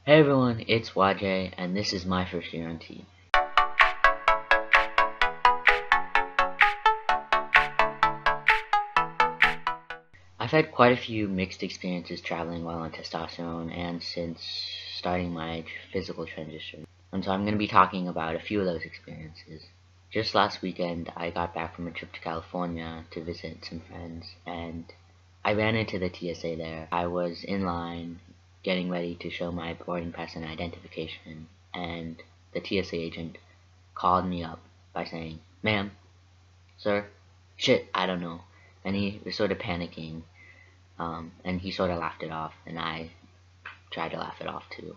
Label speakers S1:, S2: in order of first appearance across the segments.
S1: Hey everyone, it's YJ, and this is my first year on T. I've had quite a few mixed experiences traveling while on testosterone and since starting my physical transition. And so I'm going to be talking about a few of those experiences. Just last weekend, I got back from a trip to California to visit some friends, and I ran into the TSA there. I was in line getting ready to show my boarding pass and identification, and the TSA agent called me up by saying, "Ma'am, sir, shit, I don't know." And he was sort of panicking, and he sort of laughed it off, and I tried to laugh it off too.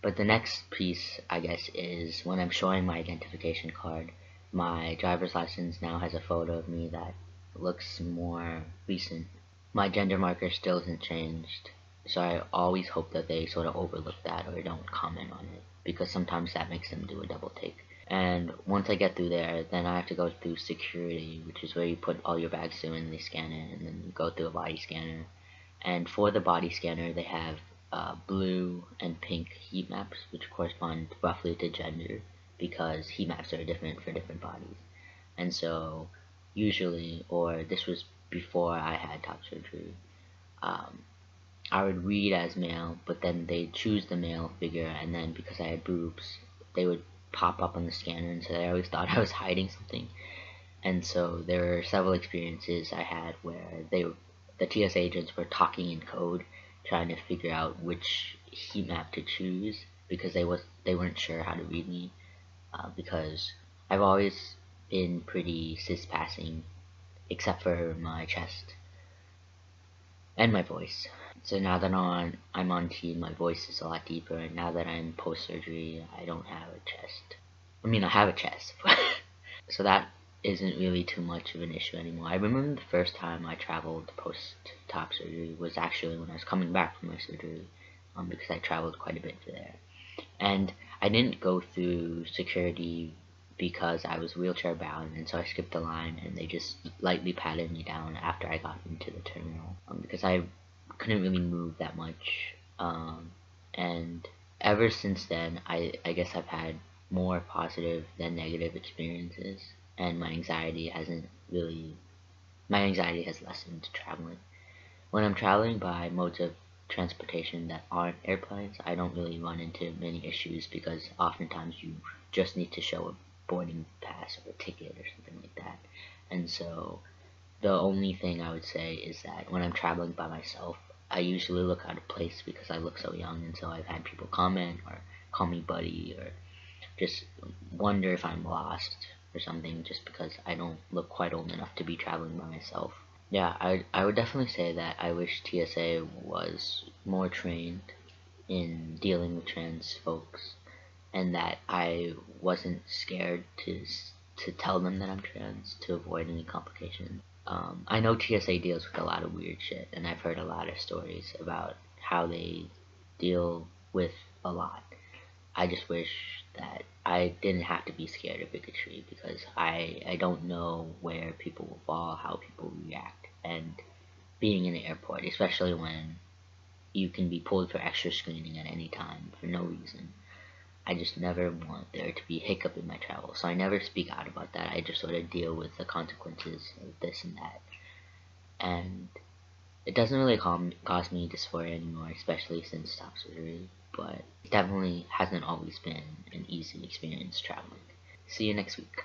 S1: But the next piece, I guess, is when I'm showing my identification card. My driver's license now has a photo of me that looks more recent. My gender marker still isn't changed, so I always hope that they sort of overlook that or don't comment on it, because sometimes that makes them do a double take. And once I get through there, then I have to go through security, which is where you put all your bags through and they scan it, and then you go through a body scanner. And for the body scanner, they have blue and pink heat maps, which correspond roughly to gender, because heat maps are different for different bodies. And so, usually, or this was before I had top surgery, um, I would read as male, but then they'd choose the male figure, and then because I had boobs, they would pop up on the scanner, and so I always thought I was hiding something. And so there were several experiences I had where the TS agents were talking in code, trying to figure out which heat map to choose because they weren't sure how to read me. Because I've always been pretty cis passing, except for my chest and my voice. So now that I'm on T, my voice is a lot deeper, and now that I'm post surgery, I don't have a chest. I mean, I have a chest, so that isn't really too much of an issue anymore. I remember the first time I traveled post top surgery was actually when I was coming back from my surgery, because I traveled quite a bit there. And I didn't go through security because I was wheelchair bound, and so I skipped the line, and they just lightly patted me down after I got into the terminal, because I couldn't really move that much. And ever since then, I guess I've had more positive than negative experiences, and my anxiety has lessened traveling. When I'm traveling by modes of transportation that aren't airplanes, I don't really run into many issues because oftentimes you just need to show a boarding pass or a ticket or something like that. And so the only thing I would say is that when I'm traveling by myself, I usually look out of place because I look so young, and so I've had people comment or call me buddy or just wonder if I'm lost or something just because I don't look quite old enough to be traveling by myself. Yeah, I would definitely say that I wish TSA was more trained in dealing with trans folks, and that I wasn't scared to tell them that I'm trans to avoid any complications. I know TSA deals with a lot of weird shit, and I've heard a lot of stories about how they deal with a lot. I just wish that I didn't have to be scared of bigotry because I don't know where people will fall, how people react, and being in an airport, especially when you can be pulled for extra screening at any time for no reason. I just never want there to be hiccup in my travel, so I never speak out about that. I just sort of deal with the consequences of this and that. And it doesn't really cause me dysphoria anymore, especially since top surgery, but it definitely hasn't always been an easy experience traveling. See you next week.